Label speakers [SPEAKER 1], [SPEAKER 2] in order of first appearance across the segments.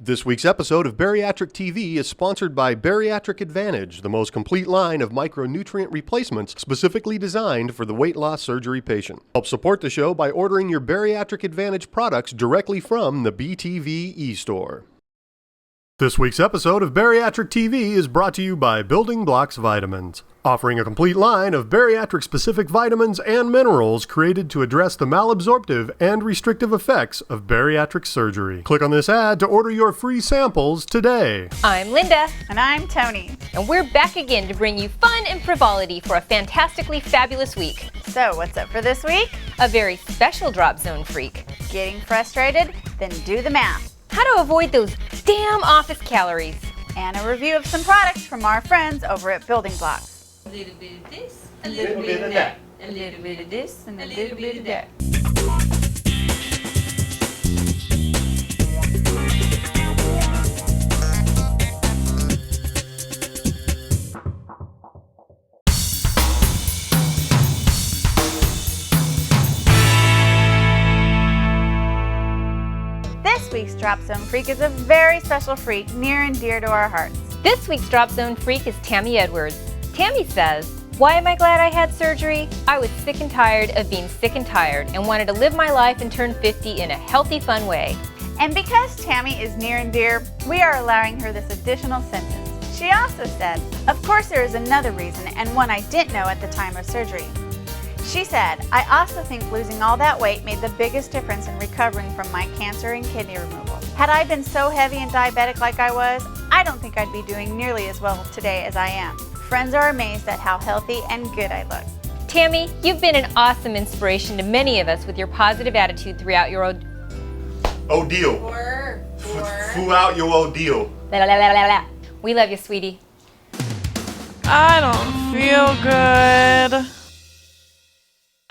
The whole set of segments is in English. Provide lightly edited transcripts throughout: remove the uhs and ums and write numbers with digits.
[SPEAKER 1] This week's episode of Bariatric TV is sponsored by Bariatric Advantage, the most complete line of micronutrient replacements specifically designed for the weight loss surgery patient. Help support the show by ordering your Bariatric Advantage products directly from the BTV e-store. This week's episode of Bariatric TV is brought to you by Building Blocks Vitamins, offering a complete line of bariatric-specific vitamins and minerals created to address the malabsorptive and restrictive effects of bariatric surgery. Click on this ad to order your free samples today.
[SPEAKER 2] I'm Linda.
[SPEAKER 3] And I'm Tony.
[SPEAKER 2] And we're back again to bring you fun and frivolity for a fantastically fabulous week.
[SPEAKER 3] So what's up for this week?
[SPEAKER 2] A very special drop zone freak.
[SPEAKER 3] Getting frustrated? Then do the math.
[SPEAKER 2] How to avoid those damn office calories.
[SPEAKER 3] And a review of some products from our friends over at Building Blocks.
[SPEAKER 2] A little bit of this, a little bit of that. A little bit of this, and a little bit of that.
[SPEAKER 3] This week's Drop Zone Freak is a very special freak near and dear to our hearts.
[SPEAKER 2] This week's drop zone freak is Tammy Edwards. Tammy says, "Why am I glad I had surgery? I was sick and tired of being sick and tired and wanted to live my life and turn 50 in a healthy, fun way."
[SPEAKER 3] And because Tammy is near and dear, we are allowing her this additional sentence. She also said, "Of course there is another reason, and one I didn't know at the time of surgery." She said, "I also think losing all that weight made the biggest difference in recovering from my cancer and kidney removal. Had I been so heavy and diabetic like I was, I don't think I'd be doing nearly as well today as I am. Friends are amazed at how healthy and good I look."
[SPEAKER 2] Tammy, you've been an awesome inspiration to many of us with your positive attitude throughout your
[SPEAKER 1] Ordeal. Throughout your ordeal.
[SPEAKER 2] We love you, sweetie.
[SPEAKER 4] I don't feel good.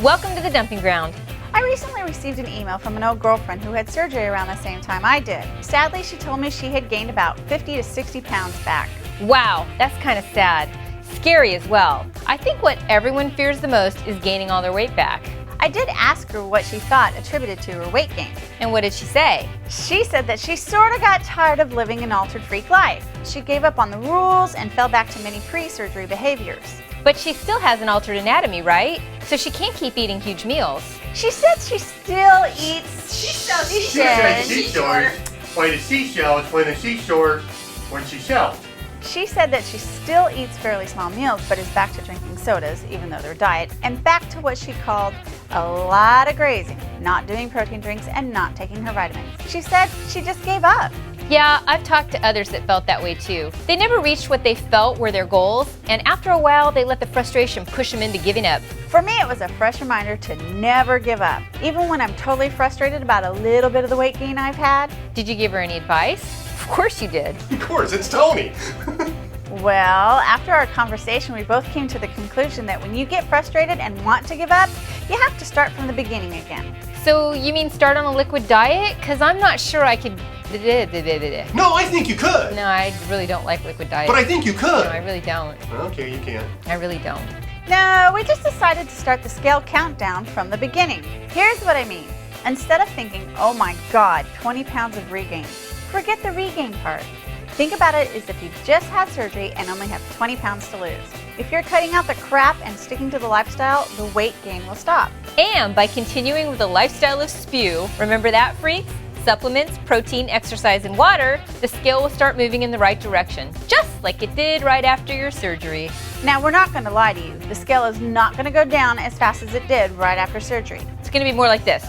[SPEAKER 2] Welcome to the dumping ground.
[SPEAKER 3] I recently received an email from an old girlfriend who had surgery around the same time I did. Sadly, she told me she had gained about 50 to 60 pounds back.
[SPEAKER 2] Wow, that's kind of sad. Scary as well. I think what everyone fears the most is gaining all their weight back.
[SPEAKER 3] I did ask her what she thought attributed to her weight gain.
[SPEAKER 2] And what did she say?
[SPEAKER 3] She said that she sort of got tired of living an altered freak life. She gave up on the rules and fell back to many pre-surgery behaviors.
[SPEAKER 2] But she still has an altered anatomy, right? So she can't keep eating huge meals.
[SPEAKER 3] She said she still eats
[SPEAKER 1] Seashore.
[SPEAKER 5] When the seashell is when the seashore, when she shells.
[SPEAKER 3] She said that she still eats fairly small meals, but is back to drinking sodas, even though they're diet, and back to what she called a lot of grazing, not doing protein drinks and not taking her vitamins. She said she just gave up.
[SPEAKER 2] Yeah, I've talked to others that felt that way too. They never reached what they felt were their goals, and after a while, they let the frustration push them into giving up.
[SPEAKER 3] For me, it was a fresh reminder to never give up, even when I'm totally frustrated about a little bit of the weight gain I've had.
[SPEAKER 2] Did you give her any advice? Of course you did.
[SPEAKER 1] Of course, it's Tony.
[SPEAKER 3] Well, after our conversation, we both came to the conclusion that when you get frustrated and want to give up, you have to start from the beginning again.
[SPEAKER 2] So you mean start on a liquid diet? Because I'm not sure I could...
[SPEAKER 1] No, I think you could.
[SPEAKER 2] No, I really don't like liquid diet.
[SPEAKER 1] But I think you could.
[SPEAKER 2] No, I really don't.
[SPEAKER 1] Okay, you can.
[SPEAKER 2] I really don't.
[SPEAKER 3] No, we just decided to start the scale countdown from the beginning. Here's what I mean. Instead of thinking, oh my God, 20 pounds of regain, forget the regain part. Think about it as if you just had surgery and only have 20 pounds to lose. If you're cutting out the crap and sticking to the lifestyle, the weight gain will stop.
[SPEAKER 2] And by continuing with a lifestyle of spew, remember that, freaks? Supplements, protein, exercise, and water, the scale will start moving in the right direction, just like it did right after your surgery.
[SPEAKER 3] Now, we're not going to lie to you. The scale is not going to go down as fast as it did right after surgery.
[SPEAKER 2] It's going to be more like this.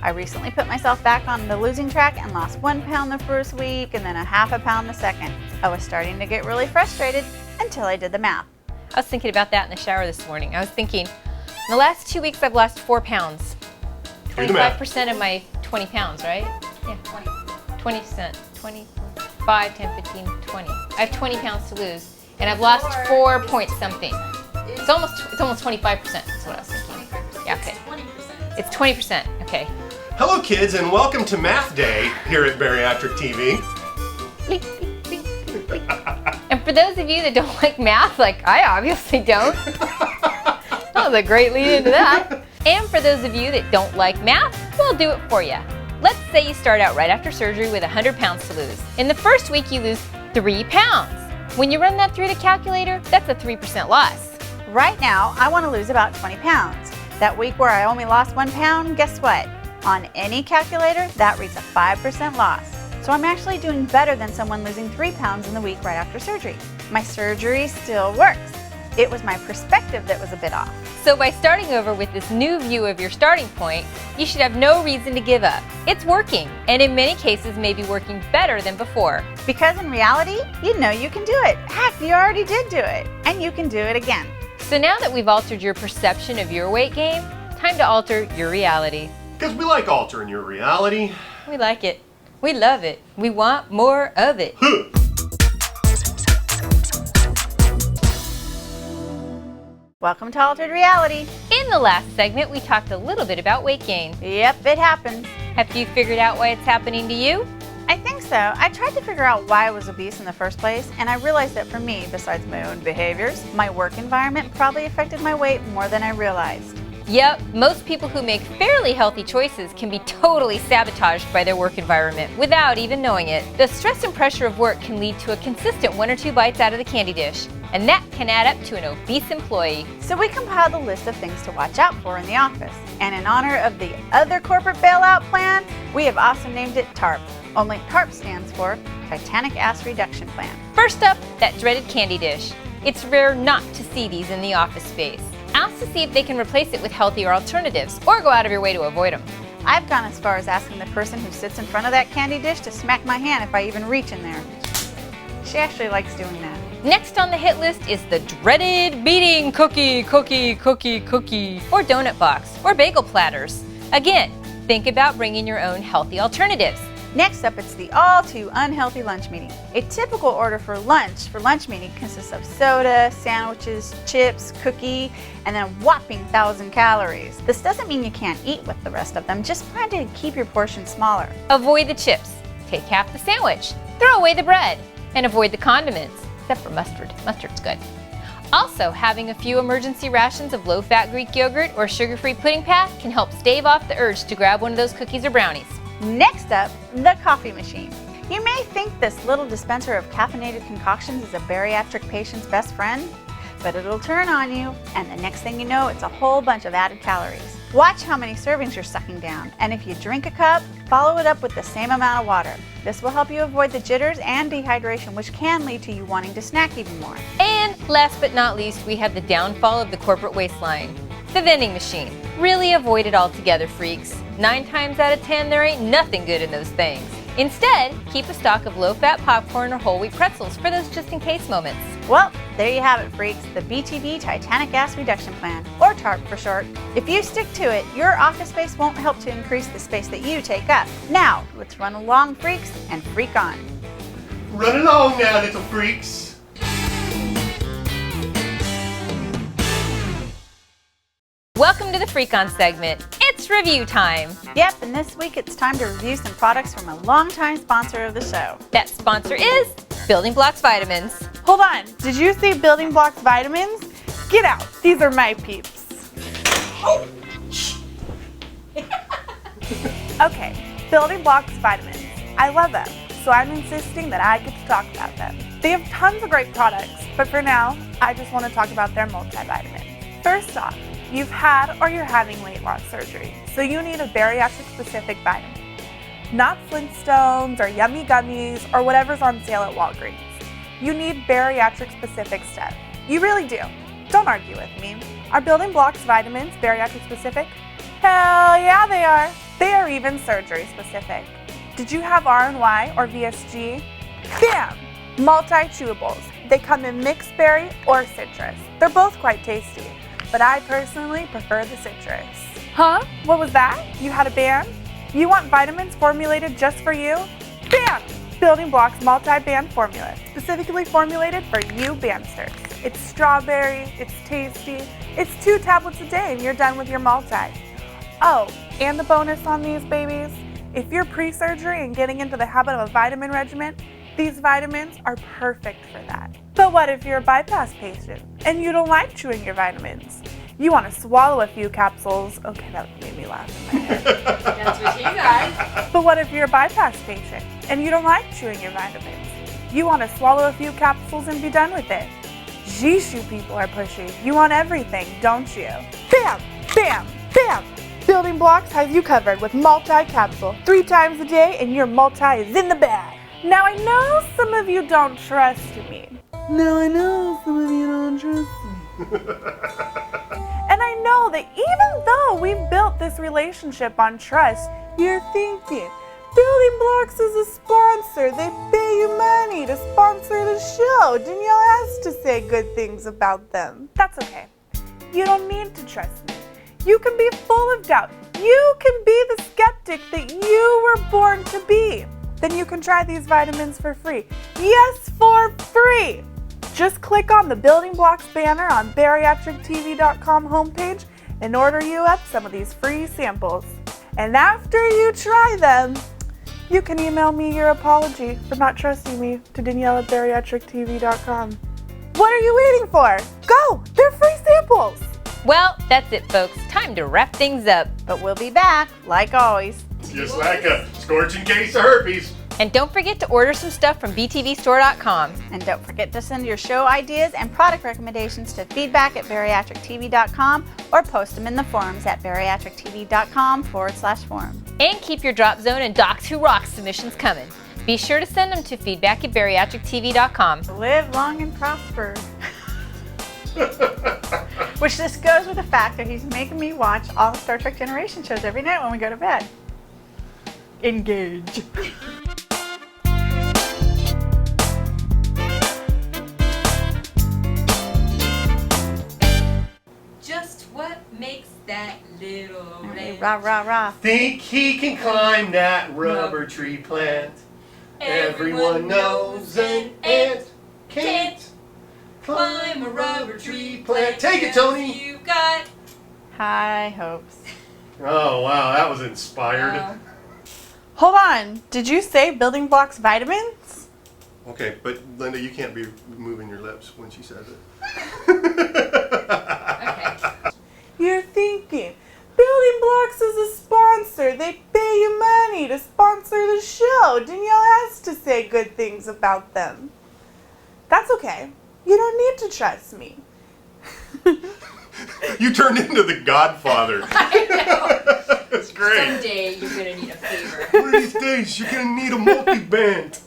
[SPEAKER 3] I recently put myself back on the losing track and lost 1 pound the first week and then a half a pound the second. I was starting to get really frustrated until I did the math.
[SPEAKER 2] I was thinking about that in the shower this morning. I was thinking, in the last 2 weeks, I've lost 4 pounds. 25% of my 20 pounds, right? Yeah, 20%. 25, 10, 15, 20. I have 20 pounds to lose, and I've lost 4 point something. It's almost 25%. That's what I was thinking. Yeah, okay. It's 20%. Okay.
[SPEAKER 1] Hello, kids, and welcome to Math Day here at Bariatric TV.
[SPEAKER 2] And for those of you that don't like math, like I obviously don't. That was a great lead into that. And for those of you that don't like math, we'll do it for you. Let's say you start out right after surgery with 100 pounds to lose. In the first week, you lose 3 pounds. When you run that through the calculator, that's a 3% loss.
[SPEAKER 3] Right now, I want to lose about 20 pounds. That week where I only lost 1 pound, guess what? On any calculator, that reads a 5% loss. So I'm actually doing better than someone losing 3 pounds in the week right after surgery. My surgery still works. It was my perspective that was a bit off.
[SPEAKER 2] So by starting over with this new view of your starting point, you should have no reason to give up. It's working, and in many cases may be working better than before.
[SPEAKER 3] Because in reality, you know you can do it. Heck, you already did do it, and you can do it again.
[SPEAKER 2] So now that we've altered your perception of your weight gain, time to alter your reality.
[SPEAKER 1] Because we like altering your reality.
[SPEAKER 2] We like it. We love it. We want more of it.
[SPEAKER 3] Welcome to Altered Reality.
[SPEAKER 2] In the last segment, we talked a little bit about weight gain.
[SPEAKER 3] Yep, it happens.
[SPEAKER 2] Have you figured out why it's happening to you?
[SPEAKER 3] I think so. I tried to figure out why I was obese in the first place, and I realized that for me, besides my own behaviors, my work environment probably affected my weight more than I realized.
[SPEAKER 2] Yep, most people who make fairly healthy choices can be totally sabotaged by their work environment without even knowing it. The stress and pressure of work can lead to a consistent 1 or 2 bites out of the candy dish, and that can add up to an obese employee.
[SPEAKER 3] So we compiled a list of things to watch out for in the office. And in honor of the other corporate bailout plan, we have also named it TARP. Only TARP stands for Titanic Ass Reduction Plan.
[SPEAKER 2] First up, that dreaded candy dish. It's rare not to see these in the office space. Ask to see if they can replace it with healthier alternatives, or go out of your way to avoid them.
[SPEAKER 3] I've gone as far as asking the person who sits in front of that candy dish to smack my hand if I even reach in there. She actually likes doing that.
[SPEAKER 2] Next on the hit list is the dreaded beating cookie, or donut box, or bagel platters. Again, think about bringing your own healthy alternatives.
[SPEAKER 3] Next up, it's the all too unhealthy lunch meeting. A typical order for lunch meeting consists of soda, sandwiches, chips, cookie, and then a whopping 1,000 calories. This doesn't mean you can't eat with the rest of them, just plan to keep your portion smaller.
[SPEAKER 2] Avoid the chips, take half the sandwich, throw away the bread, and avoid the condiments, except for mustard. Mustard's good. Also, having a few emergency rations of low-fat Greek yogurt or sugar-free pudding pack can help stave off the urge to grab one of those cookies or brownies.
[SPEAKER 3] Next up, the coffee machine. You may think this little dispenser of caffeinated concoctions is a bariatric patient's best friend, but it'll turn on you, and the next thing you know, it's a whole bunch of added calories. Watch how many servings you're sucking down, and if you drink a cup, follow it up with the same amount of water. This will help you avoid the jitters and dehydration, which can lead to you wanting to snack even more.
[SPEAKER 2] And last but not least, we have the downfall of the corporate waistline, the vending machine. Really avoid it altogether, freaks. 9 times out of 10, there ain't nothing good in those things. Instead, keep a stock of low-fat popcorn or whole wheat pretzels for those just-in-case moments.
[SPEAKER 3] Well, there you have it, freaks, the BTV Titanic Ass Reduction Plan, or TARP for short. If you stick to it, your office space won't help to increase the space that you take up. Now, let's run along, freaks, and freak on.
[SPEAKER 5] Run along now, little freaks.
[SPEAKER 2] Welcome to the Freak On segment. It's review time.
[SPEAKER 3] Yep, and this week it's time to review some products from a longtime sponsor of the show.
[SPEAKER 2] That sponsor is Building Blocks Vitamins.
[SPEAKER 4] Hold on, did you say Building Blocks Vitamins? Get out, these are my peeps. Okay, Building Blocks Vitamins. I love them, so I'm insisting that I get to talk about them. They have tons of great products, but for now, I just want to talk about their multivitamin. First off, you've had or you're having weight loss surgery, so you need a bariatric-specific vitamin. Not Flintstones or Yummy Gummies or whatever's on sale at Walgreens. You need bariatric-specific stuff. You really do. Don't argue with me. Are Building Blocks vitamins bariatric-specific? Hell yeah, they are. They are even surgery-specific. Did you have RNY or VSG? Bam! Multi-chewables. They come in mixed berry or citrus. They're both quite tasty, but I personally prefer the citrus. Huh? What was that? You had a band? You want vitamins formulated just for you? Bam! Building Blocks multi-band formula, specifically formulated for you bandsters. It's strawberry, it's tasty, it's 2 tablets a day and you're done with your multi. Oh, and the bonus on these babies, if you're pre-surgery and getting into the habit of a vitamin regimen, these vitamins are perfect for that. But what if you're a bypass patient and you don't like chewing your vitamins? You want to swallow a few capsules. Okay, that made me laugh in my head.
[SPEAKER 2] That's what you got.
[SPEAKER 4] But what if you're a bypass patient and you don't like chewing your vitamins? You want to swallow a few capsules and be done with it. Geez, you people are pushy. You want everything, don't you? Bam! Bam! Bam! Building Blocks has you covered with multi-capsule 3 times a day, and your multi is in the bag. Now I know some of you don't trust me. Now I know some of you don't trust me. And I know that even though we've built this relationship on trust, you're thinking, Building Blocks is a sponsor. They pay you money to sponsor the show. Danielle has to say good things about them. That's okay. You don't need to trust me. You can be full of doubt. You can be the skeptic that you were born to be. Then you can try these vitamins for free. Yes, for free! Just click on the Building Blocks banner on BariatricTV.com homepage and order you up some of these free samples. And after you try them, you can email me your apology for not trusting me to Danielle at BariatricTV.com. What are you waiting for? Go! They're free samples!
[SPEAKER 2] Well, that's it, folks. Time to wrap things up.
[SPEAKER 3] But we'll be back, like always.
[SPEAKER 5] Just like a scorching case of herpes.
[SPEAKER 2] And don't forget to order some stuff from btvstore.com.
[SPEAKER 3] And don't forget to send your show ideas and product recommendations to feedback@bariatrictv.com or post them in the forums at bariatrictv.com/forum.
[SPEAKER 2] And keep your Drop Zone and Docs Who Rock submissions coming. Be sure to send them to feedback@bariatrictv.com.
[SPEAKER 3] Live long and prosper. Which just goes with the fact that he's making me watch all the Star Trek Generation shows every night when we go to bed. Engage.
[SPEAKER 2] Just what makes that little red
[SPEAKER 3] Rah, rah, rah.
[SPEAKER 5] Think he can climb that rubber tree plant. Everyone knows an ant can't climb a rubber tree plant. Take it, Tony!
[SPEAKER 2] You've got
[SPEAKER 3] High hopes.
[SPEAKER 5] Oh, wow, that was inspired.
[SPEAKER 4] Hold on. Did you say Building Blocks vitamins?
[SPEAKER 1] Okay, but Linda, you can't be moving your lips when she says it.
[SPEAKER 2] okay.
[SPEAKER 4] You're thinking, Building Blocks is a sponsor. They pay you money to sponsor the show. Danielle has to say good things about them. That's okay. You don't need to trust me.
[SPEAKER 1] You turned into the Godfather.
[SPEAKER 2] I know.
[SPEAKER 1] That's great.
[SPEAKER 2] Someday you're gonna need a favor.
[SPEAKER 1] One of these days, you're gonna need a multi-band.